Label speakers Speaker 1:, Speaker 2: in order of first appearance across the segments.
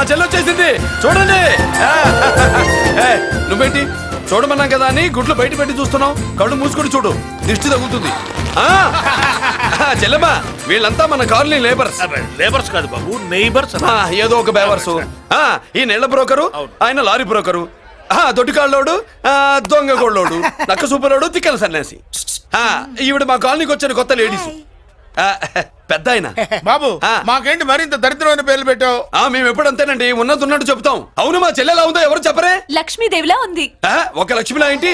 Speaker 1: చెల్లి వచ్చేసింది చూడండి. నువ్వేంటి చూడమన్నాం కదా అని గుడ్లు బయట పెట్టి చూస్తున్నావు. కళ్ళు మూసుకొని చూడు, దిష్టి తగులుతుంది. చెల్లెమ్మా, వీళ్ళంతా మన కాలనీ లేబర్స్.
Speaker 2: లేబర్స్ కాదు బాబు, నైబర్స్.
Speaker 1: ఏదో ఒక బేవర్స్. ఈ నెళ్ల బ్రోకరు, ఆయన లారీ బ్రోకరు, దొడ్డికాళ్ళోడు, దొంగ గోళ్ళోడు, నక్క సూపరోడు, తిక్కల సన్యాసి. ఈవిడ మా కాలనీకి వచ్చిన కొత్త లేడీస్. పెద్ద ఆయన.
Speaker 3: బాబు మాకేంటి మరింత దరిద్రమైన పేర్లు పెట్టావు?
Speaker 1: మేము ఎప్పుడంతేనండి ఉన్నట్టు చెప్తాం. అవును, మా చెల్లెలా ఉందో ఎవరు చెప్పరే?
Speaker 4: లక్ష్మీదేవిలా ఉంది.
Speaker 1: ఒక లక్ష్మిలా ఏంటి?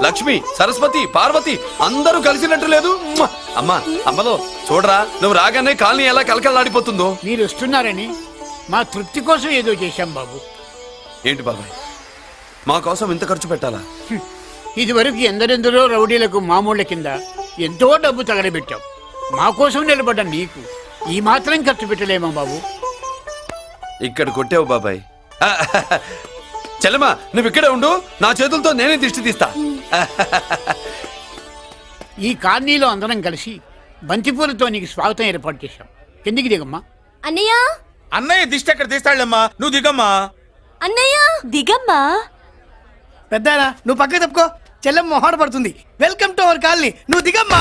Speaker 1: లక్ష్మి, సరస్వతి, పార్వతి అందరూ కలిసినట్టు లేదు. అమ్మా, అమ్మలో చూడరా, నువ్వు రాగానే కాలనీ ఎలా కలకలాడిపోతుందో.
Speaker 5: మీరు వస్తున్నారని మా తృప్తి కోసం ఏదో చేశాం బాబు.
Speaker 1: ఏంటి బాబాయ్, మా కోసం ఇంత ఖర్చు పెట్టాలా?
Speaker 5: ఇదివరకు ఎందరెందరో రౌడీలకు మామూళ్ళ కింద ఎంతో డబ్బు తగలబెట్టాం. మా కోసం నిలబడ్డ నీకు ఈ మాత్రం ఖర్చు పెట్టలేమా బాబు?
Speaker 1: ఇక్కడ కొట్టావు బాబాయ్. చెల్లెమ్మా, నువ్వు ఇక్కడే ఉండు, నా చేతులతో నేనే దిష్టి తీస్తా.
Speaker 5: ఈ కాలనీలో అందరం కలిసి బంతిపూలతో నీకు స్వాగతం ఏర్పాటు చేశాం. కిందికి దిగమ్మా.
Speaker 4: అన్నయ్య,
Speaker 3: అన్నయ్య దిష్టి ఎక్కడ తీస్తాడమ్మా, నువ్వు దిగమ్మా.
Speaker 4: అన్నయ్య దిగమ్మా.
Speaker 6: పెద్దాయన నువ్వు పక్కకి తప్పుకో, చెల్లెమ్మ మొహాట పడుతుంది. వెల్కమ్ టు అవర్ కాలనీ, నువ్వు దిగమ్మా.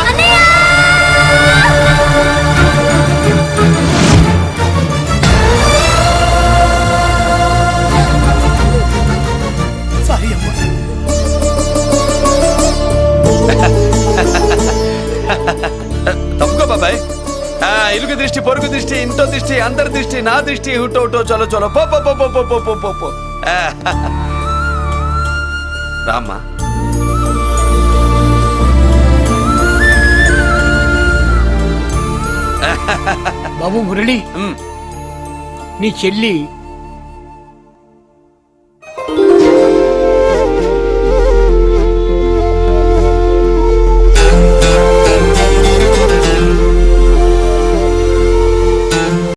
Speaker 6: సారీ అమ్మా.
Speaker 1: తప్పుకో బాబాయ్. ఇరుగు దృష్టి, పొరుగు దృష్టి, ఇంటో దృష్టి, అందరి దృష్టి, నా దృష్టి, హుటో హుటో, చలో చలో, పో పో పో పో పో పో పో పో. రామ్మా.
Speaker 5: బాబు మురళి, నీ చెల్లి